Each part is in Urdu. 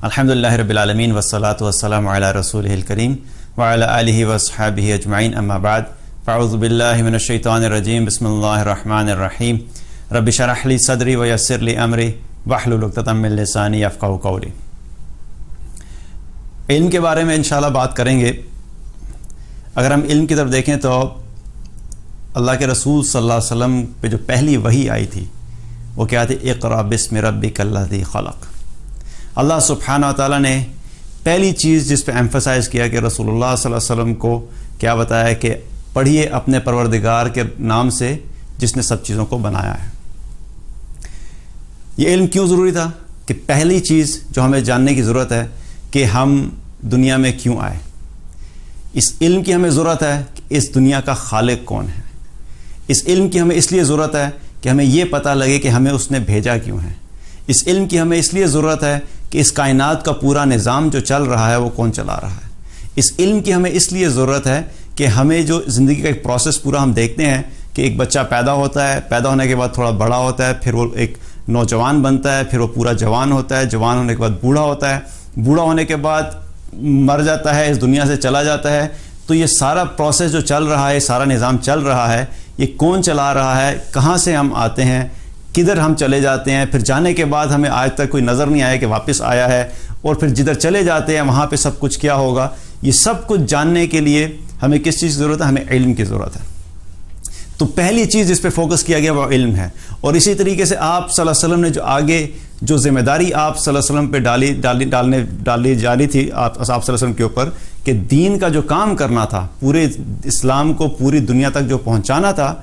الحمدللہ رب العالمین والصلاة والسلام علی رسولہ الکریم وعلی آلہ واصحابہ اجمعین، اما بعد فاعوذ باللہ من الشیطان الرجیم، بسم اللہ الرحمن الرحیم، رب اشرح لی صدری ویسر لی امری واحلل عقدۃ من لسانی یفقہوا قولی۔ علم کے بارے میں انشاءاللہ بات کریں گے۔ اگر ہم علم کی طرف دیکھیں تو اللہ کے رسول صلی اللہ علیہ وسلم پہ جو پہلی وحی آئی تھی وہ کیا تھی؟ اقرأ باسم ربک الذی خلق۔ اللہ سبحانہ وتعالیٰ نے پہلی چیز جس پہ ایمفسائز کیا کہ رسول اللہ صلی اللہ علیہ وسلم کو کیا بتایا کہ پڑھیے اپنے پروردگار کے نام سے جس نے سب چیزوں کو بنایا ہے۔ یہ علم کیوں ضروری تھا؟ کہ پہلی چیز جو ہمیں جاننے کی ضرورت ہے کہ ہم دنیا میں کیوں آئے۔ اس علم کی ہمیں ضرورت ہے کہ اس دنیا کا خالق کون ہے۔ اس علم کی ہمیں اس لیے ضرورت ہے کہ ہمیں یہ پتہ لگے کہ ہمیں اس نے بھیجا کیوں ہے۔ اس علم کی ہمیں اس لیے ضرورت ہے کہ اس کائنات کا پورا نظام جو چل رہا ہے وہ کون چلا رہا ہے۔ اس علم کی ہمیں اس لیے ضرورت ہے کہ ہمیں جو زندگی کا ایک پروسیس پورا ہم دیکھتے ہیں کہ ایک بچہ پیدا ہوتا ہے، پیدا ہونے کے بعد تھوڑا بڑا ہوتا ہے، پھر وہ ایک نوجوان بنتا ہے، پھر وہ پورا جوان ہوتا ہے، جوان ہونے کے بعد بوڑھا ہوتا ہے، بوڑھا ہونے کے بعد مر جاتا ہے، اس دنیا سے چلا جاتا ہے۔ تو یہ سارا پروسیس جو چل رہا ہے، سارا نظام چل رہا ہے، یہ کون چلا رہا ہے، کہاں سے ہم آتے ہیں، کدھر ہم چلے جاتے ہیں، پھر جانے کے بعد ہمیں آج تک کوئی نظر نہیں آیا کہ واپس آیا ہے، اور پھر جدھر چلے جاتے ہیں وہاں پہ سب کچھ کیا ہوگا۔ یہ سب کچھ جاننے کے لیے ہمیں کس چیز کی ضرورت ہے؟ ہمیں علم کی ضرورت ہے۔ تو پہلی چیز جس پہ فوکس کیا گیا وہ علم ہے۔ اور اسی طریقے سے آپ صلی اللہ علیہ وسلم نے جو آگے جو ذمہ داری آپ صلی اللہ علیہ وسلم پہ ڈالی جاری تھی آپ صلی اللہ علیہ وسلم کے اوپر کہ دین کا جو کام کرنا تھا، پورے اسلام کو پوری دنیا تک جو پہنچانا تھا،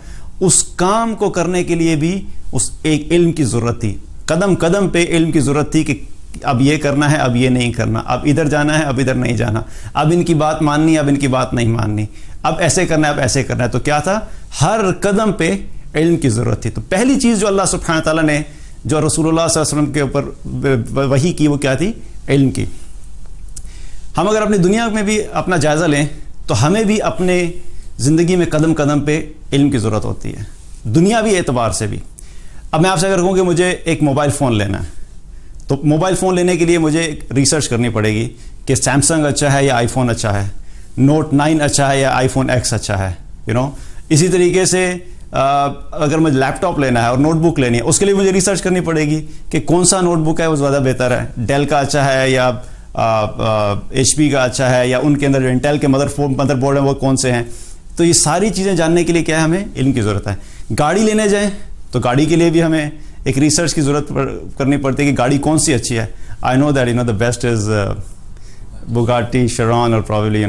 اس کام کو کرنے کے لیے بھی اس ایک علم کی ضرورت تھی۔ قدم قدم پہ علم کی ضرورت تھی کہ اب یہ کرنا ہے، اب یہ نہیں کرنا، اب ادھر جانا ہے، اب ادھر نہیں جانا، اب ان کی بات ماننی، اب ان کی بات نہیں ماننی، اب ایسے کرنا ہے، اب ایسے کرنا ہے۔ تو کیا تھا؟ ہر قدم پہ علم کی ضرورت تھی۔ تو پہلی چیز جو اللہ سبحانہ تعالیٰ نے جو رسول اللہ صلی اللہ علیہ وسلم کے اوپر وحی کی وہ کیا تھی؟ علم کی۔ ہم اگر اپنی دنیا میں بھی اپنا جائزہ لیں تو ہمیں بھی اپنے زندگی میں قدم قدم پہ علم کی ضرورت ہوتی ہے، دنیاوی اعتبار سے بھی۔ اب میں آپ سے اگر کہوں کہ مجھے ایک موبائل فون لینا ہے تو موبائل فون لینے کے لیے مجھے ریسرچ کرنی پڑے گی کہ سیمسنگ اچھا ہے یا آئی فون اچھا ہے، نوٹ 9 اچھا ہے یا آئی فون ایکس اچھا ہے، اسی طریقے سے اگر مجھے لیپ ٹاپ لینا ہے اور نوٹ بک لینی ہے اس کے لیے مجھے ریسرچ کرنی پڑے گی کہ کون سا نوٹ بک ہے وہ زیادہ بہتر ہے، ڈیل کا اچھا ہے یا ایچ پی کا اچھا ہے، یا ان کے اندر جو انٹیل کے مدر بورڈ ہیں وہ کون سے ہیں۔ تو یہ ساری چیزیں جاننے کے لیے کیا ہے؟ ہمیں علم کی ضرورت ہے۔ گاڑی لینے جائیں تو گاڑی کے لیے بھی ہمیں ایک ریسرچ کی ضرورت کرنی پڑتی ہے کہ گاڑی کون سی اچھی ہے۔ I know that the best is Bugatti, Chiron اور پروبیبلی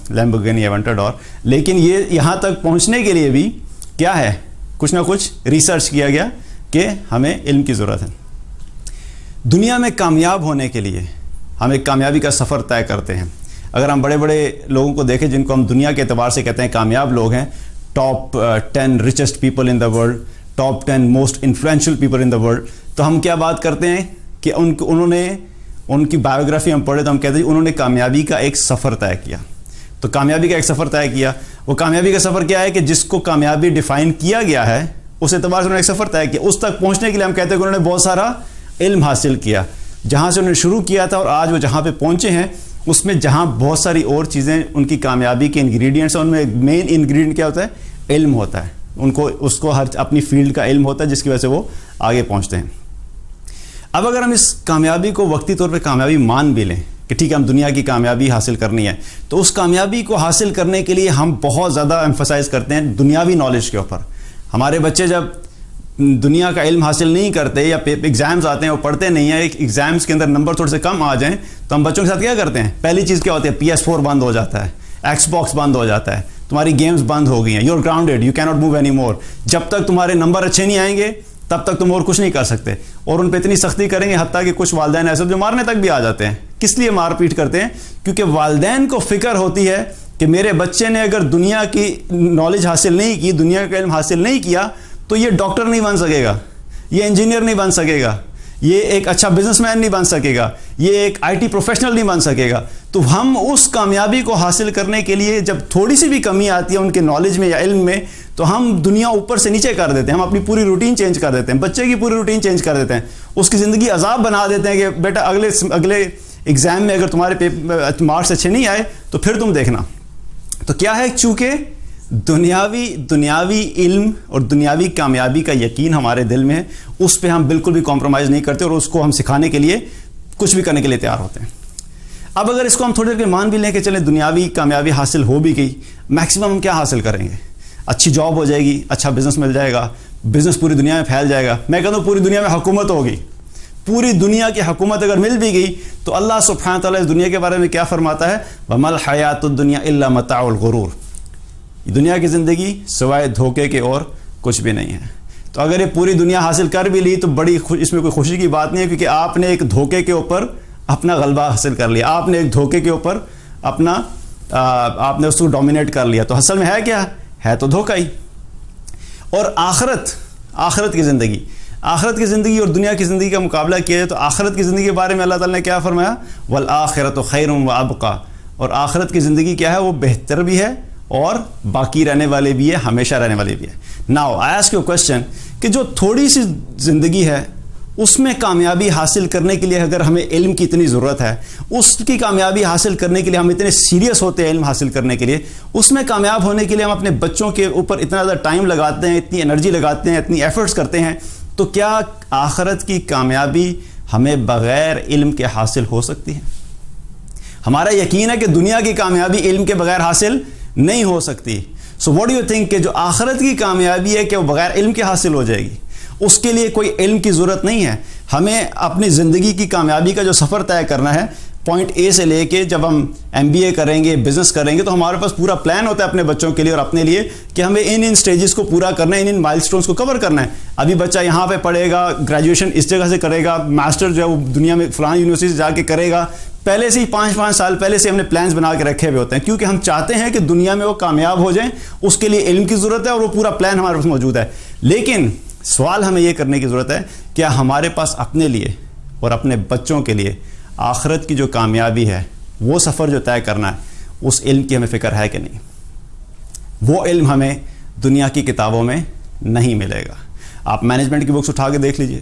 لیمبورگینی ایونٹاڈور، لیکن یہ یہاں تک پہنچنے کے لیے بھی کیا ہے؟ کچھ نہ کچھ ریسرچ کیا گیا کہ ہمیں علم کی ضرورت ہے۔ دنیا میں کامیاب ہونے کے لیے ہم ایک کامیابی کا سفر طے کرتے ہیں۔ اگر ہم بڑے بڑے لوگوں کو دیکھیں جن کو ہم دنیا کے اعتبار سے کہتے ہیں کامیاب لوگ ہیں، top 10 richest people in the world, top 10 most influential people in the world, تو ہم کیا بات کرتے ہیں کہ انہوں نے ان کی بایوگرافی ہم پڑھے تو ہم کہتے ہیں انہوں نے کامیابی کا ایک سفر طے کیا۔ تو کامیابی کا ایک سفر طے کیا، وہ کامیابی کا سفر کیا ہے کہ جس کو کامیابی ڈیفائن کیا گیا ہے اس اعتبار سے انہوں نے ایک سفر طے کیا۔ اس تک پہنچنے کے لیے ہم کہتے ہیں کہ انہوں نے بہت سارا علم حاصل کیا، جہاں سے انہوں نے شروع کیا تھا اور آج وہ جہاں پہ پہنچے ہیں اس میں جہاں بہت ساری اور چیزیں ان کی کامیابی کے انگریڈینٹس ہیں، ان میں مین انگریڈینٹ کیا ہوتا ہے؟ علم ہوتا ہے۔ ان کو اس کو ہر اپنی فیلڈ کا علم ہوتا ہے جس کی وجہ سے وہ آگے پہنچتے ہیں۔ اب اگر ہم اس کامیابی کو وقتی طور پہ کامیابی مان بھی لیں کہ ٹھیک ہے ہم دنیا کی کامیابی حاصل کرنی ہے، تو اس کامیابی کو حاصل کرنے کے لیے ہم بہت زیادہ ایمفسائز کرتے ہیں دنیاوی نالج کے اوپر۔ ہمارے بچے جب دنیا کا علم حاصل نہیں کرتے یا ایگزامز آتے ہیں وہ پڑھتے نہیں ہیں، ایگزامز کے اندر نمبر تھوڑے سے کم آ جائیں تو ہم بچوں کے ساتھ کیا کرتے ہیں؟ پہلی چیز کیا ہوتی ہے؟ PS4 بند ہو جاتا ہے، ایکس باکس بند ہو جاتا ہے، تمہاری گیمز بند ہو گئی ہیں، یو آر گراؤنڈیڈ، یو کی ناٹ موو اینی مور۔ جب تک تمہارے نمبر اچھے نہیں آئیں گے تب تک تم اور کچھ نہیں کر سکتے، اور ان پہ اتنی سختی کریں گے حتیٰ کہ کچھ والدین ایسے جو مارنے تک بھی آ جاتے ہیں۔ کس لیے مار پیٹ کرتے ہیں؟ کیونکہ والدین کو فکر ہوتی ہے کہ میرے بچے نے اگر دنیا کی نالج حاصل نہیں کی، دنیا کا علم حاصل نہیں کیا تو یہ ڈاکٹر نہیں بن سکے گا، یہ انجینئر نہیں بن سکے گا، یہ ایک اچھا بزنس مین نہیں بن سکے گا، یہ ایک IT پروفیشنل نہیں بن سکے گا۔ تو ہم اس کامیابی کو حاصل کرنے کے لیے جب تھوڑی سی بھی کمی آتی ہے ان کے نالج میں یا علم میں تو ہم دنیا اوپر سے نیچے کر دیتے ہیں، ہم اپنی پوری روٹین چینج کر دیتے ہیں، بچے کی پوری روٹین چینج کر دیتے ہیں، اس کی زندگی عذاب بنا دیتے ہیں کہ بیٹا اگلے ایگزام میں اگر تمہارے مارکس اچھے نہیں آئے تو پھر تم دیکھنا. تو کیا ہے, چونکہ دنیاوی علم اور دنیاوی کامیابی کا یقین ہمارے دل میں ہے, اس پہ ہم بالکل بھی کمپرومائز نہیں کرتے اور اس کو ہم سکھانے کے لیے کچھ بھی کرنے کے لیے تیار ہوتے ہیں. اب اگر اس کو ہم تھوڑی دیر کے مان بھی لیں کہ چلیں دنیاوی کامیابی حاصل ہو بھی گئی, میکسیمم ہم کیا حاصل کریں گے؟ اچھی جاب ہو جائے گی, اچھا بزنس مل جائے گا, بزنس پوری دنیا میں پھیل جائے گا. میں کہتا ہوں پوری دنیا میں حکومت ہوگی, پوری دنیا کی حکومت اگر مل بھی گئی تو اللہ سبحانہ تعالیٰ اس دنیا کے بارے میں کیا فرماتا ہے؟ وَمَا الْحَيَاةُ الدُّنْيَا إِلَّا مَتَاعُ الْغُرُورِ. دنیا کی زندگی سوائے دھوکے کے اور کچھ بھی نہیں ہے. تو اگر یہ پوری دنیا حاصل کر بھی لی تو بڑی اس میں کوئی خوشی کی بات نہیں ہے, کیونکہ آپ نے ایک دھوکے کے اوپر اپنا غلبہ حاصل کر لیا, آپ نے ایک دھوکے کے اوپر اپنا آپ نے اس کو ڈومینیٹ کر لیا. تو اصل میں ہے کیا ہے؟ تو دھوکہ ہی. اور آخرت کی زندگی اور دنیا کی زندگی کا مقابلہ کیا جائے تو آخرت کی زندگی کے بارے میں اللہ تعالیٰ نے کیا فرمایا؟ وَالْآخِرَةُ خَيْرٌ وَأَبْقَىٰ. اور آخرت کی زندگی کیا ہے؟ وہ بہتر بھی ہے اور باقی رہنے والے بھی ہے, ہمیشہ رہنے والے بھی ہے. Now I ask you question کہ جو تھوڑی سی زندگی ہے اس میں کامیابی حاصل کرنے کے لیے اگر ہمیں علم کی اتنی ضرورت ہے, اس کی کامیابی حاصل کرنے کے لیے ہم اتنے سیریس ہوتے ہیں علم حاصل کرنے کے لیے, اس میں کامیاب ہونے کے لیے ہم اپنے بچوں کے اوپر اتنا زیادہ ٹائم لگاتے ہیں, اتنی انرجی لگاتے ہیں, اتنی ایفرٹس کرتے ہیں, تو کیا آخرت کی کامیابی ہمیں بغیر علم کے حاصل ہو سکتی ہے؟ ہمارا یقین ہے کہ دنیا کی کامیابی علم کے بغیر حاصل نہیں ہو سکتی. So what do you think کہ جو آخرت کی کامیابی ہے کہ وہ بغیر علم کے حاصل ہو جائے گی؟ اس کے لیے کوئی علم کی ضرورت نہیں ہے. ہمیں اپنی زندگی کی کامیابی کا جو سفر طے کرنا ہے, پوائنٹ اے سے لے کے جب ہم MBA کریں گے, بزنس کریں گے, تو ہمارے پاس پورا پلان ہوتا ہے اپنے بچوں کے لیے اور اپنے لیے کہ ہمیں ان سٹیجز کو پورا کرنا ہے, ان مائل سٹونز کو کور کرنا ہے. ابھی بچہ یہاں پہ پڑھے گا, گریجویشن اس جگہ سے کرے گا, ماسٹر جو ہے وہ دنیا میں فلاں یونیورسٹی سے جا کے کرے گا. پہلے سے ہی 5 سال پہلے سے ہم نے پلانز بنا کے رکھے ہوئے ہوتے ہیں, کیونکہ ہم چاہتے ہیں کہ دنیا میں وہ کامیاب ہو جائیں. اس کے لیے علم کی ضرورت ہے اور وہ پورا پلان ہمارے پاس موجود ہے. لیکن سوال ہمیں یہ کرنے کی ضرورت ہے, کیا ہمارے پاس اپنے لیے اور اپنے بچوں کے لیے آخرت کی جو کامیابی ہے, وہ سفر جو طے کرنا ہے, اس علم کی ہمیں فکر ہے کہ نہیں؟ وہ علم ہمیں دنیا کی کتابوں میں نہیں ملے گا. آپ مینجمنٹ کی بکس اٹھا کے دیکھ لیجئے,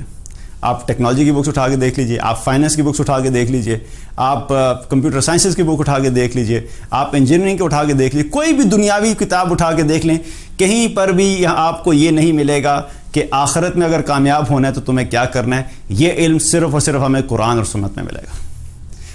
آپ ٹیکنالوجی کی بکس اٹھا کے دیکھ لیجئے, آپ فائننس کی بکس اٹھا کے دیکھ لیجئے, آپ کمپیوٹر سائنسز کی بک اٹھا کے دیکھ لیجئے, آپ انجینئرنگ کے اٹھا کے دیکھ لیجئے, کوئی بھی دنیاوی کتاب اٹھا کے دیکھ لیں, کہیں پر بھی یہاں آپ کو یہ نہیں ملے گا کہ آخرت میں اگر کامیاب ہونا ہے تو تمہیں کیا کرنا ہے. یہ علم صرف اور صرف ہمیں قرآن اور سنت میں ملے گا.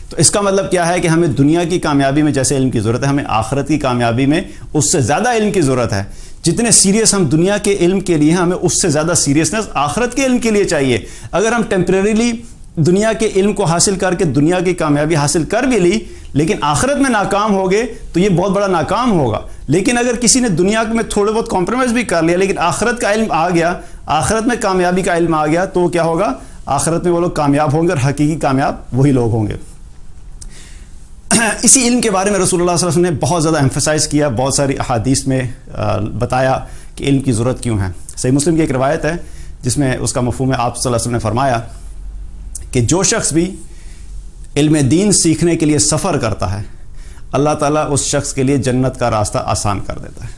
تو اس کا مطلب کیا ہے کہ ہمیں دنیا کی کامیابی میں جیسے علم کی ضرورت ہے, ہمیں آخرت کی کامیابی میں اس سے زیادہ علم کی ضرورت ہے. جتنے سیریس ہم دنیا کے علم کے لیے ہیں, ہمیں اس سے زیادہ سیریسنس آخرت کے علم کے لیے چاہیے. اگر ہم ٹیمپریریلی دنیا کے علم کو حاصل کر کے دنیا کی کامیابی حاصل کر بھی لی لیکن آخرت میں ناکام ہو گئے تو یہ بہت بڑا ناکام ہوگا. لیکن اگر کسی نے دنیا میں تھوڑے بہت کمپرومائز بھی کر لیا لیکن آخرت کا علم آ گیا, آخرت میں کامیابی کا علم آ گیا, تو کیا ہوگا؟ آخرت میں وہ لوگ کامیاب ہوں گے اور حقیقی کامیاب وہی لوگ ہوں گے. اسی علم کے بارے میں رسول اللہ صلی اللہ علیہ وسلم نے بہت زیادہ ایمفسائز کیا, بہت ساری احادیث میں بتایا کہ علم کی ضرورت کیوں ہے. صحیح مسلم کی ایک روایت ہے جس میں اس کا مفہوم ہے, آپ صلی اللہ علیہ وسلم نے فرمایا کہ جو شخص بھی علم دین سیکھنے کے لیے سفر کرتا ہے, اللہ تعالیٰ اس شخص کے لیے جنت کا راستہ آسان کر دیتا ہے.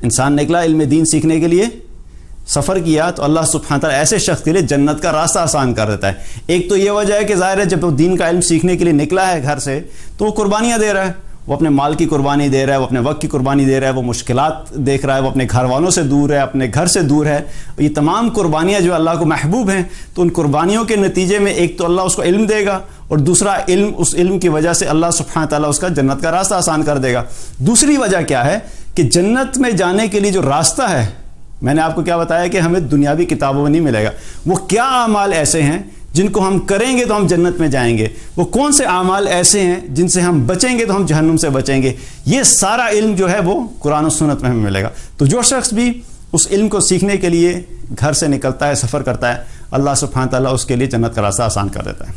انسان نکلا علم دین سیکھنے کے لیے, سفر کیا, تو اللہ سبحانہ تعالیٰ ایسے شخص کے لیے جنت کا راستہ آسان کر دیتا ہے. ایک تو یہ وجہ ہے کہ ظاہر ہے جب وہ دین کا علم سیکھنے کے لیے نکلا ہے گھر سے تو وہ قربانیاں دے رہا ہے, وہ اپنے مال کی قربانی دے رہا ہے, وہ اپنے وقت کی قربانی دے رہا ہے, وہ مشکلات دیکھ رہا ہے, وہ اپنے گھر والوں سے دور ہے, اپنے گھر سے دور ہے. یہ تمام قربانیاں جو اللہ کو محبوب ہیں, تو ان قربانیوں کے نتیجے میں ایک تو اللہ اس کو علم دے گا اور دوسرا علم, اس علم کی وجہ سے اللہ سبحانہ تعالیٰ اس کا جنت کا راستہ آسان کر دے گا. دوسری وجہ کیا ہے کہ جنت میں جانے کے لیے جو راستہ ہے, میں نے آپ کو کیا بتایا کہ ہمیں دنیاوی کتابوں میں نہیں ملے گا. وہ کیا اعمال ایسے ہیں جن کو ہم کریں گے تو ہم جنت میں جائیں گے, وہ کون سے اعمال ایسے ہیں جن سے ہم بچیں گے تو ہم جہنم سے بچیں گے, یہ سارا علم جو ہے وہ قرآن و سنت میں ہمیں ملے گا. تو جو شخص بھی اس علم کو سیکھنے کے لیے گھر سے نکلتا ہے, سفر کرتا ہے, اللہ سبحانہ تعالیٰ اس کے لیے جنت کا راستہ آسان کر دیتا ہے.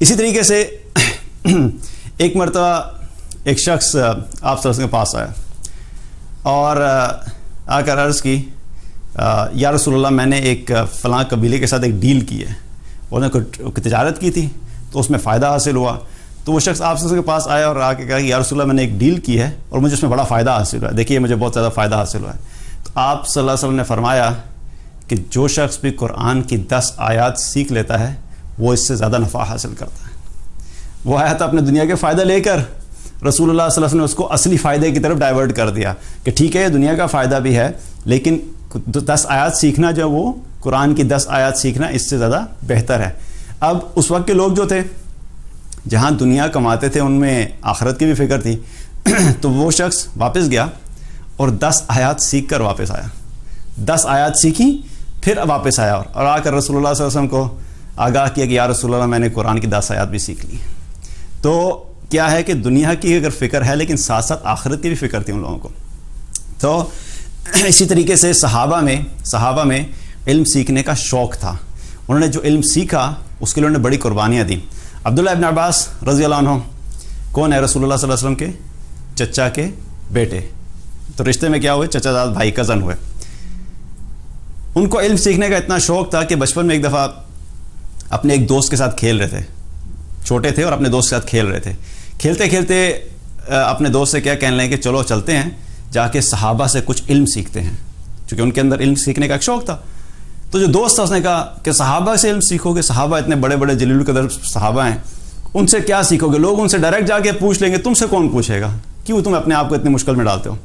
اسی طریقے سے ایک مرتبہ ایک شخص آپ صلی اللہ علیہ وسلم کے پاس آیا اور آ کر عرض کی, یا رسول اللہ, میں نے ایک فلاں قبیلے کے ساتھ ایک ڈیل کی ہے, انہوں نے تجارت کی تھی تو اس میں فائدہ حاصل ہوا. تو وہ شخص آپ کے پاس آیا اور آ کے کہا کہ یا رسول اللہ, میں نے ایک ڈیل کی ہے اور مجھے اس میں بڑا فائدہ حاصل ہوا ہے, دیکھیے مجھے بہت زیادہ فائدہ حاصل ہوا ہے. تو آپ صلی اللہ علیہ وسلم نے فرمایا کہ جو شخص بھی قرآن کی 10 آیات سیکھ لیتا ہے وہ اس سے زیادہ نفع حاصل کرتا ہے. وہ آیا تھا اپنے دنیا کے فائدہ لے کر, رسول اللہ صلی اللہ علیہ وسلم نے اس کو اصلی فائدے کی طرف ڈائیورٹ کر دیا کہ ٹھیک ہے دنیا کا فائدہ بھی ہے, لیکن 10 آیات سیکھنا جو وہ قرآن کی 10 آیات سیکھنا اس سے زیادہ بہتر ہے. اب اس وقت کے لوگ جو تھے جہاں دنیا کماتے تھے ان میں آخرت کی بھی فکر تھی, تو وہ شخص واپس گیا اور 10 آیات سیکھ کر واپس آیا. 10 آیات سیکھی پھر واپس آیا اور آ کر رسول اللہ صلی اللہ علیہ وسلم کو آگاہ کیا کہ یا رسول اللہ میں نے قرآن کی 10 آیات بھی سیکھ لی. تو کیا ہے کہ دنیا کی اگر فکر ہے لیکن ساتھ ساتھ آخرت کی بھی فکر تھی ان لوگوں کو. تو اسی طریقے سے صحابہ میں علم سیکھنے کا شوق تھا. انہوں نے جو علم سیکھا اس کے لیے انہوں نے بڑی قربانیاں دیں. عبداللہ ابن عباس رضی اللہ عنہ کون ہے؟ رسول اللہ صلی اللہ علیہ وسلم کے چچا کے بیٹے. تو رشتے میں کیا ہوئے؟ چچا زاد بھائی, کزن ہوئے. ان کو علم سیکھنے کا اتنا شوق تھا کہ بچپن میں ایک دفعہ اپنے ایک دوست کے ساتھ کھیل رہے تھے, چھوٹے تھے اور اپنے دوست کے ساتھ کھیل رہے تھے. کھیلتے کھیلتے اپنے دوست سے کیا کہنے لگے کہ چلو چلتے ہیں جا کے صحابہ سے کچھ علم سیکھتے ہیں, چونکہ ان کے اندر علم سیکھنے کا ایک شوق تھا. تو جو دوست تھا اس نے کہا کہ صحابہ سے علم سیکھو گے؟ صحابہ اتنے بڑے بڑے جلیل القدر صحابہ ہیں, ان سے کیا سیکھو گے؟ لوگ ان سے ڈائریکٹ جا کے پوچھ لیں گے, تم سے کون پوچھے گا؟ کیوں تم اپنے آپ کو اتنی مشکل میں ڈالتے ہو؟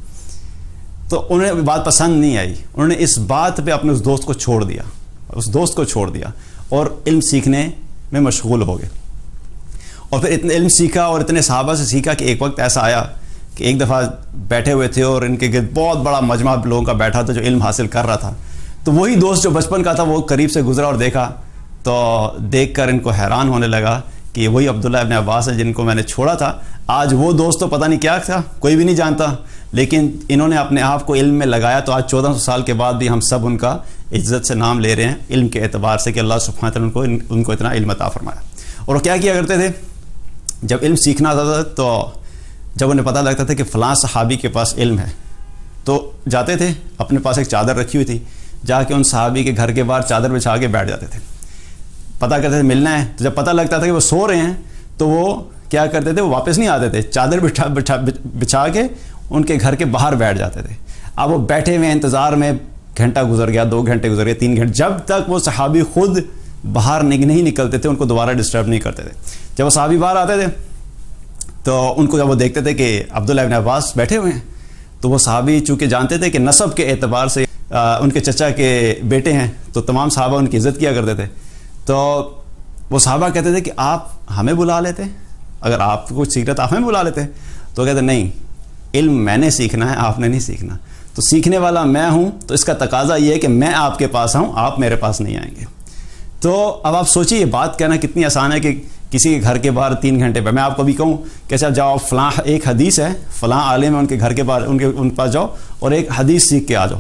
تو انہیں بات پسند نہیں آئی. انہوں نے اس بات پہ اپنے اس دوست کو چھوڑ دیا اور علم سیکھنے میں مشغول ہو گئے. اور پھر اتنے علم سیکھا اور اتنے صحابہ سے سیکھا کہ ایک وقت ایسا آیا کہ ایک دفعہ بیٹھے ہوئے تھے اور ان کے گرد بہت بڑا مجمع لوگوں کا بیٹھا تھا جو علم حاصل کر رہا تھا. تو وہی دوست جو بچپن کا تھا وہ قریب سے گزرا اور دیکھا, تو دیکھ کر ان کو حیران ہونے لگا کہ وہی عبداللہ ابن عباس ہے جن کو میں نے چھوڑا تھا. آج وہ دوست تو پتہ نہیں کیا تھا, کوئی بھی نہیں جانتا, لیکن انہوں نے اپنے آپ کو علم میں لگایا. تو آج 1400 سال کے بعد بھی ہم سب ان کا عزت سے نام لے رہے ہیں علم کے اعتبار سے کہ اللہ سبحانہ وتعالی ان کو اتنا علم عطا فرمایا. اور وہ کیا کرتے تھے جب علم سیکھنا تھا, تو جب انہیں پتہ لگتا تھا کہ فلاں صحابی کے پاس علم ہے تو جاتے تھے, اپنے پاس ایک چادر رکھی ہوئی تھی, جا کے ان صحابی کے گھر کے باہر چادر بچھا کے بیٹھ جاتے تھے. پتہ کرتے تھے ملنا ہے, تو جب پتہ لگتا تھا کہ وہ سو رہے ہیں تو وہ کیا کرتے تھے, وہ واپس نہیں آتے تھے, چادر بچھا کے ان کے گھر کے باہر بیٹھ جاتے تھے. اب وہ بیٹھے ہوئے انتظار میں گھنٹہ گزر گیا, 2 گھنٹے گزر گئے, 3 گھنٹے, جب تک وہ صحابی خود باہر نہیں نکلتے تھے ان کو دوبارہ ڈسٹرب نہیں کرتے تھے. جب وہ صحابی باہر آتے تھے تو ان کو جب وہ دیکھتے تھے کہ عبداللہ ابن عباس بیٹھے ہوئے ہیں, تو وہ صحابی چونکہ جانتے تھے کہ نسب کے اعتبار سے ان کے چچا کے بیٹے ہیں, تو تمام صحابہ ان کی عزت کیا کرتے تھے. تو وہ صحابہ کہتے تھے کہ آپ ہمیں بلا لیتے, اگر آپ کو کچھ سیکھنا تو آپ ہمیں بلا لیتے. تو کہتے نہیں, علم میں نے سیکھنا ہے, آپ نے نہیں سیکھنا. تو سیکھنے والا میں ہوں, تو اس کا تقاضا یہ ہے کہ میں آپ کے پاس آؤں, آپ میرے پاس نہیں آئیں گے. تو اب آپ سوچیے یہ بات کہنا کتنی آسان ہے کہ کسی کے گھر کے باہر 3 گھنٹے پہ میں آپ کو بھی کہوں کہ اچھا جاؤ فلاں ایک حدیث ہے, فلاں عالم ہے, ان کے گھر کے باہر ان پاس جاؤ اور ایک حدیث سیکھ کے آ جاؤ.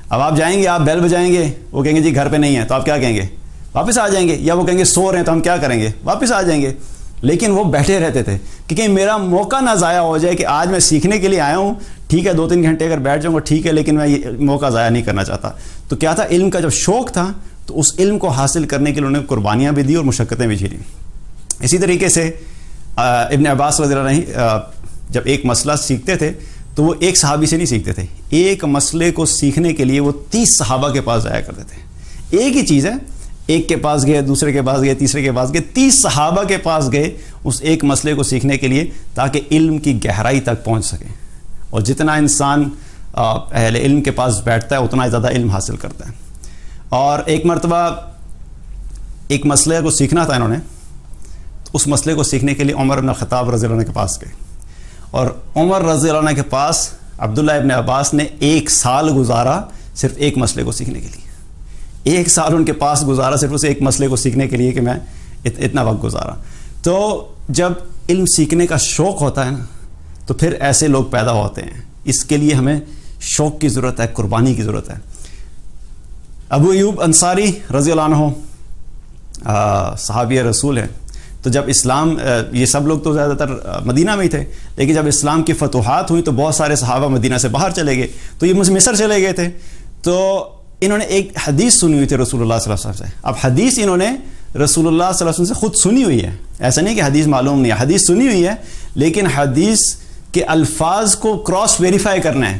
اب آپ جائیں گے, آپ بیل بجائیں گے, وہ کہیں گے جی گھر پہ نہیں ہے, تو آپ کیا کہیں گے؟ واپس آ جائیں گے. یا وہ کہیں گے سو رہے ہیں, تو ہم کیا کریں گے؟ واپس آ جائیں گے. لیکن وہ بیٹھے رہتے تھے کہ کہیں میرا موقع نہ ضائع ہو جائے کہ آج میں سیکھنے کے لیے آیا ہوں, ٹھیک ہے 2-3 گھنٹے اگر بیٹھ جاؤں گا ٹھیک ہے, لیکن میں یہ موقع ضائع نہیں کرنا چاہتا. تو کیا تھا, علم کا جب شوق تھا تو اس علم کو حاصل کرنے کے لیے انہوں نے قربانیاں بھی دی اور مشقتیں بھی جھیلیں. اسی طریقے سے ابن عباس رضی اللہ عنہ جب ایک مسئلہ سیکھتے تھے تو وہ ایک صحابی سے نہیں سیکھتے تھے, ایک مسئلے کو سیکھنے کے لیے وہ 30 صحابہ کے پاس جایا کرتے تھے. ایک ہی چیز ہے, ایک کے پاس گئے, دوسرے کے پاس گئے, تیسرے کے پاس گئے, 30 صحابہ کے پاس گئے اس ایک مسئلے کو سیکھنے کے لیے تاکہ علم کی گہرائی تک پہنچ سکے. اور جتنا انسان اہل علم کے پاس بیٹھتا ہے اتنا زیادہ علم حاصل کرتا ہے. اور ایک مرتبہ ایک مسئلے کو سیکھنا تھا انہوں نے, اس مسئلے کو سیکھنے کے لیے عمر بن الخطاب رضی اللہ عنہ کے پاس گئے. اور عمر رضی اللہ عنہ کے پاس عبداللہ ابن عباس نے 1 سال گزارا صرف ایک مسئلے کو سیکھنے کے لیے. 1 سال ان کے پاس گزارا صرف اس ایک مسئلے کو سیکھنے کے لیے کہ میں اتنا وقت گزارا. تو جب علم سیکھنے کا شوق ہوتا ہے نا تو پھر ایسے لوگ پیدا ہوتے ہیں. اس کے لیے ہمیں شوق کی ضرورت ہے, قربانی کی ضرورت ہے. ابو ایوب انصاری رضی اللہ عنہ صحابی رسول ہیں. تو جب اسلام, یہ سب لوگ تو زیادہ تر مدینہ میں ہی تھے, لیکن جب اسلام کی فتوحات ہوئی تو بہت سارے صحابہ مدینہ سے باہر چلے گئے, تو یہ مصر چلے گئے تھے. تو انہوں نے ایک حدیث سنی ہوئی تھی رسول اللہ صلی اللہ علیہ وسلم سے. اب حدیث انہوں نے رسول اللہ صلی اللہ علیہ وسلم سے خود سنی ہوئی ہے, ایسا نہیں کہ حدیث معلوم نہیں ہے, حدیث سنی ہوئی ہے, لیکن حدیث کے الفاظ کو کراس ویریفائی کرنا ہے.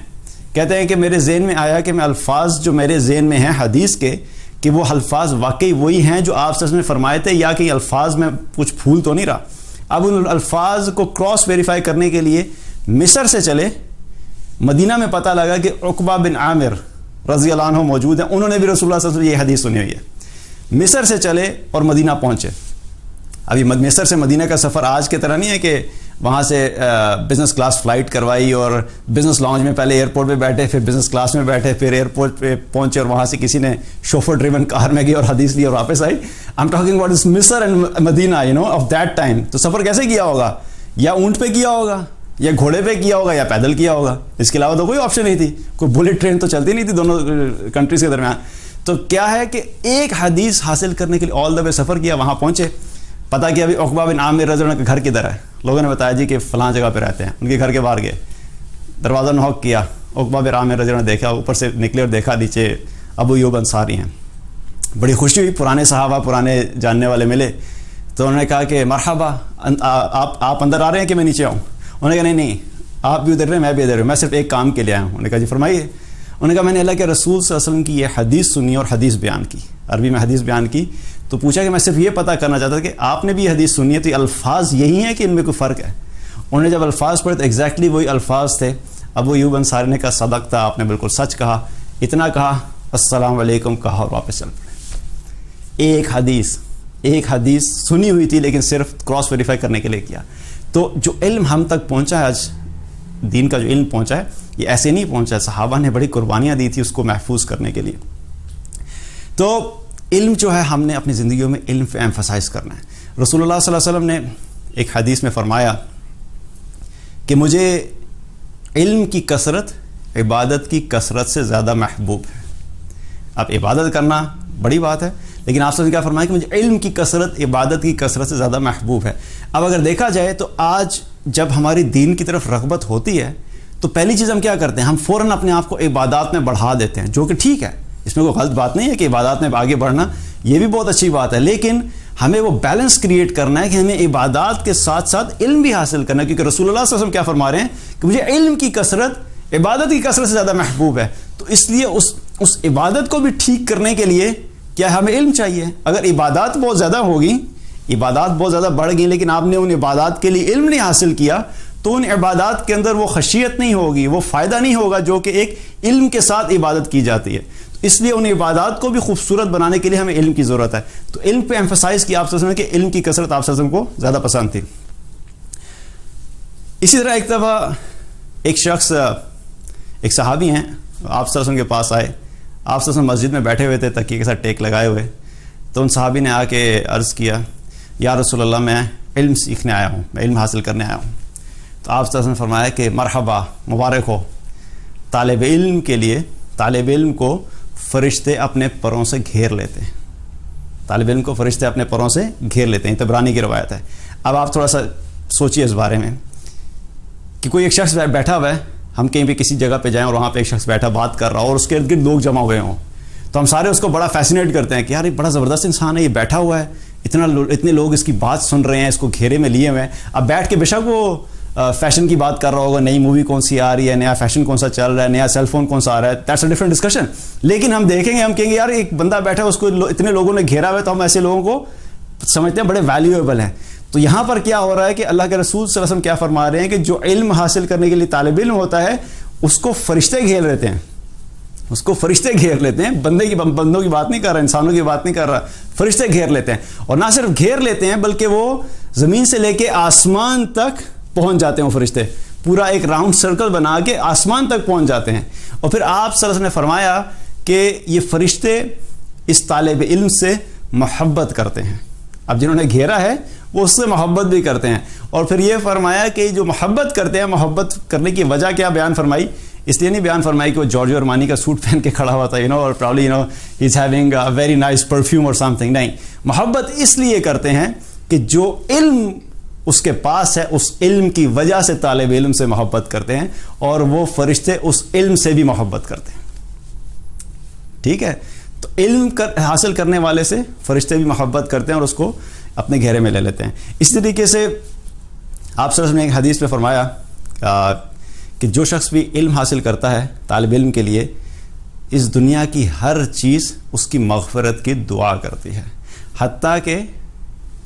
کہتے ہیں کہ میرے ذہن میں آیا کہ میں الفاظ جو میرے ذہن میں ہیں حدیث کے کہ وہ الفاظ واقعی وہی ہیں جو آپ صلی اللہ علیہ وسلم نے فرمائے تھے, یا کہ الفاظ میں کچھ پھول تو نہیں رہا. اب ان الفاظ کو کراس ویریفائی کرنے کے لیے مصر سے چلے. مدینہ میں پتہ لگا کہ عقبہ بن عامر رضی اللہ عنہ موجود ہیں, انہوں نے بھی رسول اللہ صلی اللہ علیہ وسلم یہ حدیث سنی ہوئی ہے. مصر سے چلے اور مدینہ پہنچے. ابھی مصر سے مدینہ کا سفر آج کی طرح نہیں ہے کہ وہاں سے بزنس کلاس فلائٹ کروائی اور بزنس لاؤنج میں پہلے ایئرپورٹ پہ بیٹھے, پھر بزنس کلاس میں بیٹھے, پھر ایئرپورٹ پہ پہنچے اور وہاں سے کسی نے شوفر ڈریون کار میں گئی اور حدیث لی اور واپس آئی. I am talking about this مصر and Medina of that time. تو سفر کیسے کیا ہوگا؟ یا اونٹ پہ کیا ہوگا, یا گھوڑے پہ کیا ہوگا, یا پیدل کیا ہوگا. اس کے علاوہ تو کوئی آپشن نہیں تھی, کوئی بلٹ ٹرین تو چلتی نہیں تھی دونوں کنٹریز کے درمیان. تو کیا ہے کہ ایک حدیث حاصل کرنے کے لیے آل دا وے سفر کیا, وہاں پہنچے, پتا کہ ابھی عقبہ بن عامر رضی اللہ عنہ کا گھر کدھر ہے. لوگوں نے بتایا جی کہ فلاں جگہ پہ رہتے ہیں. ان کے گھر کے باہر گئے, دروازہ نوک کیا, عقبہ بن عامر رضی اللہ عنہ دیکھا, اوپر سے نکلے اور دیکھا نیچے ابو ایوب انصاری ہیں. بڑی خوشی ہوئی, پرانے صحابہ پرانے جاننے والے ملے. تو انہوں نے کہا کہ مرحبا, آپ اندر آ رہے ہیں کہ میں نیچے آؤں؟ انہوں نے کہا نہیں, آپ بھی ادھر رہے, میں بھی ادھر ہوں, میں صرف ایک کام کے لیے آیا ہوں. انہوں نے کہا جی فرمائیے. انہوں نے کہا میں نے اللہ کے رسول صلی اللہ علیہ وسلم کی یہ حدیث سنی اور حدیث بیان کی, عربی میں حدیث بیان کی. تو پوچھا کہ میں صرف یہ پتہ کرنا چاہتا تھا کہ آپ نے بھی یہ حدیث سنی ہے تو یہ الفاظ یہی ہیں کہ ان میں کوئی فرق ہے؟ انہوں نے جب الفاظ پڑھے تو ایگزیکٹلی وہی الفاظ تھے. ابو ایوب انصاری نے کہا صدق تھا, آپ نے بالکل سچ کہا. اتنا کہا, السلام علیکم کہا اور واپس چل پڑے. ایک حدیث سنی ہوئی تھی لیکن صرف کراس ویریفائی کرنے کے لیے کیا. تو جو علم ہم تک پہنچا ہے آج, دین کا جو علم پہنچا ہے, یہ ایسے نہیں پہنچا ہے. صحابہ نے بڑی قربانیاں دی تھی اس کو محفوظ کرنے کے لیے. تو علم جو ہے ہم نے اپنی زندگیوں میں علم پہ ایمفسائز کرنا ہے. رسول اللہ صلی اللہ علیہ وسلم نے ایک حدیث میں فرمایا کہ مجھے علم کی کثرت عبادت کی کثرت سے زیادہ محبوب ہے. اب عبادت کرنا بڑی بات ہے, لیکن آپ سے کیا فرمایا کہ مجھے علم کی کثرت عبادت کی کثرت سے زیادہ محبوب ہے. اب اگر دیکھا جائے تو آج جب ہماری دین کی طرف رغبت ہوتی ہے تو پہلی چیز ہم کیا کرتے ہیں, ہم فوراً اپنے آپ کو عبادات میں بڑھا دیتے ہیں, جو کہ ٹھیک ہے, اس میں کوئی غلط بات نہیں ہے کہ عبادات میں آگے بڑھنا, یہ بھی بہت اچھی بات ہے. لیکن ہمیں وہ بیلنس کریٹ کرنا ہے کہ ہمیں عبادات کے ساتھ ساتھ علم بھی حاصل کرنا ہے, کیونکہ رسول اللہ صلی اللہ علیہ وسلم کیا فرما رہے ہیں کہ مجھے علم کی کثرت عبادت کی کثرت سے زیادہ محبوب ہے. تو اس لیے اس عبادت کو بھی ٹھیک کرنے کے لیے کیا ہمیں علم چاہیے. اگر عبادات بہت زیادہ ہوگی, عبادات بہت زیادہ بڑھ گئی, لیکن آپ نے ان عبادات کے لیے علم نہیں حاصل کیا, تو ان عبادات کے اندر وہ خشیت نہیں ہوگی, وہ فائدہ نہیں ہوگا جو کہ ایک علم کے ساتھ عبادت کی جاتی ہے. اس لیے ان عبادات کو بھی خوبصورت بنانے کے لیے ہمیں علم کی ضرورت ہے. تو علم پہ ایمفسائز کیا آپ صلی اللہ علیہ وسلم کہ علم کی کثرت آپ صلی اللہ علیہ وسلم کو زیادہ پسند تھی. اسی طرح ایک دفعہ ایک شخص, ایک صحابی ہیں, آپ صلی اللہ علیہ وسلم کے پاس آئے. آپ صلی اللہ علیہ وسلم مسجد میں بیٹھے ہوئے تھے تکیے کے ساتھ ٹیک لگائے ہوئے. تو ان صحابی نے آ کے عرض کیا, یا رسول اللہ میں علم سیکھنے آیا ہوں, میں علم حاصل کرنے آیا ہوں. تو آپ صلی اللہ علیہ وسلم نے فرمایا کہ مرحبا, مبارک ہو. طالب علم کے لیے, طالب علم کو فرشتے اپنے پروں سے گھیر لیتے ہیں. طالب علم کو فرشتے اپنے پروں سے گھیر لیتے ہیں, طبرانی کی روایت ہے. اب آپ تھوڑا سا سوچئے اس بارے میں کہ کوئی ایک شخص بیٹھا ہوا ہے, ہم کہیں بھی کسی جگہ پہ جائیں اور وہاں پہ ایک شخص بیٹھا بات کر رہا ہو اور اس کے ارد گرد لوگ جمع ہوئے ہوں, تو ہم سارے اس کو بڑا فیسینیٹ کرتے ہیں کہ یار یہ بڑا زبردست انسان ہے, یہ بیٹھا ہوا ہے, اتنے لوگ اس کی بات سن رہے ہیں, اس کو گھیرے میں لیے ہوئے ہیں. اب بیٹھ کے بے شک وہ فیشن کی بات کر رہا ہوگا, نئی مووی کون سی آ رہی ہے, نیا فیشن کون سا چل رہا ہے, نیا سیل فون کون سا آ رہا ہے, دیٹس اے ڈفرنٹ ڈسکشن. لیکن ہم دیکھیں گے, ہم کہیں گے یار ایک بندہ بیٹھا ہے, اس کو اتنے لوگوں نے گھیرا ہوا ہے, تو ہم ایسے لوگوں کو سمجھتے ہیں بڑے ویلیویبل ہیں. تو یہاں پر کیا ہو رہا ہے کہ اللہ کے رسول صلی اللہ علیہ وسلم کیا فرما رہے ہیں کہ جو علم حاصل کرنے کے لیے طالب علم ہوتا ہے اس کو فرشتے گھیر لیتے ہیں, اس کو فرشتے گھیر لیتے ہیں. بندوں کی بات نہیں کر رہا, انسانوں کی بات نہیں کر رہا, فرشتے گھیر لیتے ہیں. اور نہ صرف گھیر لیتے ہیں بلکہ وہ زمین سے لے کے آسمان تک پہنچ جاتے ہیں. وہ فرشتے پورا ایک راؤنڈ سرکل بنا کے آسمان تک پہنچ جاتے ہیں. اور پھر آپ صلی اللہ علیہ وسلم نے فرمایا کہ یہ فرشتے اس طالب علم سے محبت کرتے ہیں. اب جنہوں نے گھیرا ہے وہ اس سے محبت بھی کرتے ہیں. اور پھر یہ فرمایا کہ جو محبت کرتے ہیں, محبت کرنے کی وجہ کیا بیان فرمائی, اس لیے نہیں بیان فرمائی کہ وہ جارجیو ارمانی کا سوٹ پہن کے کھڑا ہوا تھا, اور probably he is having a very nice perfume اور سم تھنگ. نہیں, محبت اس لیے کرتے ہیں کہ جو علم اس کے پاس ہے, اس علم کی وجہ سے طالب علم سے محبت کرتے ہیں, اور وہ فرشتے اس علم سے بھی محبت کرتے ہیں. ٹھیک ہے, تو علم حاصل کرنے والے سے فرشتے بھی محبت کرتے ہیں اور اس کو اپنے گھیرے میں لے لیتے ہیں. اس طریقے سے آپ صلی اللہ علیہ وسلم نے ایک حدیث میں فرمایا کہ جو شخص بھی علم حاصل کرتا ہے طالب علم کے لیے, اس دنیا کی ہر چیز اس کی مغفرت کی دعا کرتی ہے، حتیٰ کہ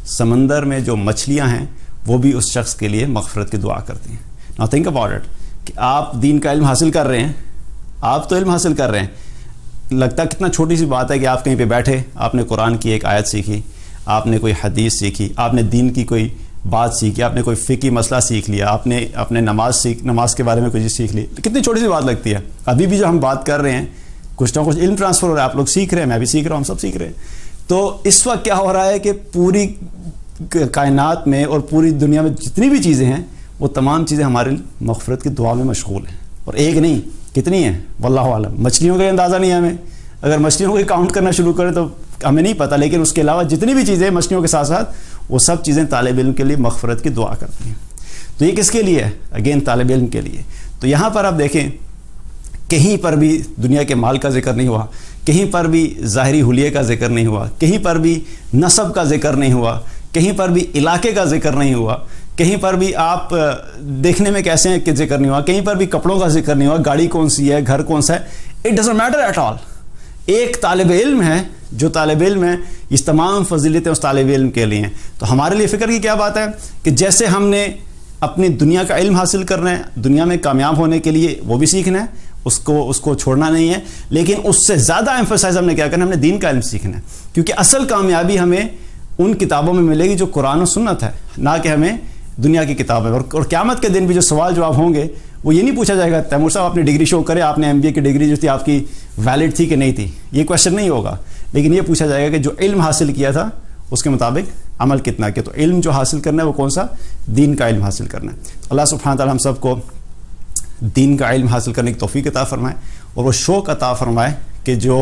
سمندر میں جو مچھلیاں ہیں وہ بھی اس شخص کے لیے مغفرت کی دعا کرتی ہیں. Now think about it کہ آپ دین کا علم حاصل کر رہے ہیں، آپ تو علم حاصل کر رہے ہیں، لگتا ہے کتنا چھوٹی سی بات ہے کہ آپ کہیں پہ بیٹھے، آپ نے قرآن کی ایک آیت سیکھی، آپ نے کوئی حدیث سیکھی، آپ نے دین کی کوئی بات سیکھی، آپ نے کوئی فقہی مسئلہ سیکھ لیا، آپ نے اپنے نماز کے بارے میں کوئی چیز سیکھ لی. کتنی چھوٹی سی بات لگتی ہے. ابھی بھی جو ہم بات کر رہے ہیں کچھ نہ کچھ علم ٹرانسفر ہو رہا ہے، آپ لوگ سیکھ رہے ہیں، میں بھی سیکھ رہا ہوں، ہم سب سیکھ رہے ہیں. تو اس وقت کیا ہو رہا ہے کہ پوری کائنات میں اور پوری دنیا میں جتنی بھی چیزیں ہیں وہ تمام چیزیں ہمارے مغفرت کی دعا میں مشغول ہیں. اور ایک نہیں، کتنی ہیں واللہ عالم. مچھلیوں کا اندازہ نہیں ہے ہمیں، اگر مچھلیوں کو کاؤنٹ کرنا شروع کریں تو ہمیں نہیں پتہ، لیکن اس کے علاوہ جتنی بھی چیزیں مچھلیوں کے ساتھ ساتھ وہ سب چیزیں طالب علم کے لیے مغفرت کی دعا کرتی ہیں. تو یہ کس کے لیے ہے؟ اگین طالب علم کے لیے. تو یہاں پر آپ دیکھیں کہیں پر بھی دنیا کے مال کا ذکر نہیں ہوا، کہیں پر بھی ظاہری حلیے کا ذکر نہیں ہوا، کہیں پر بھی نسب کا ذکر نہیں ہوا، کہیں پر بھی علاقے کا ذکر نہیں ہوا، کہیں پر بھی آپ دیکھنے میں کیسے ہیں کہ ذکر نہیں ہوا، کہیں پر بھی کپڑوں کا ذکر نہیں ہوا، گاڑی کون سی ہے، گھر کون سا ہے. It doesn't matter at all. ایک طالب علم ہے، جو طالب علم ہے، اس تمام فضیلتیں اس طالب علم کے لیے ہیں. تو ہمارے لیے فکر کی کیا بات ہے کہ جیسے ہم نے اپنی دنیا کا علم حاصل کرنا ہے، دنیا میں کامیاب ہونے کے لیے وہ بھی سیکھنا ہے، اس کو چھوڑنا نہیں ہے، لیکن اس سے زیادہ ایمفسائز ہم نے کیا کرنا ہے، ہم نے دین کا علم سیکھنا ہے. کیونکہ اصل کامیابی ہمیں ان کتابوں میں ملے گی جو قرآن و سنت ہے، نہ کہ ہمیں دنیا کی کتابیں. اور قیامت کے دن بھی جو سوال جواب ہوں گے وہ یہ نہیں پوچھا جائے گا تیمور صاحب اپنی ڈگری شو کرے، آپ نے ایم بی اے کی ڈگری جو تھی آپ کی ویلڈ تھی کہ نہیں تھی، یہ کویشچن نہیں ہوگا. لیکن یہ پوچھا جائے گا کہ جو علم حاصل کیا تھا اس کے مطابق عمل کتنا کیا. تو علم جو حاصل کرنا ہے وہ کون سا؟ دین کا علم حاصل کرنا ہے. اللہ سبحانہ تعالیٰ ہم سب کو دین کا علم حاصل کرنے کی توفیق عطا فرمائے، اور وہ شوق عطا فرمائے کہ جو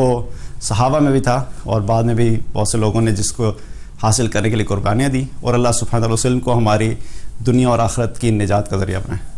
صحابہ میں بھی تھا اور بعد میں بھی بہت سے لوگوں نے جس کو حاصل کرنے کے لیے قربانیاں دی. اور اللہ سبحانہ تعالیٰ اس علم کو ہماری دنیا اور آخرت کی نجات کا ذریعہ بنائے.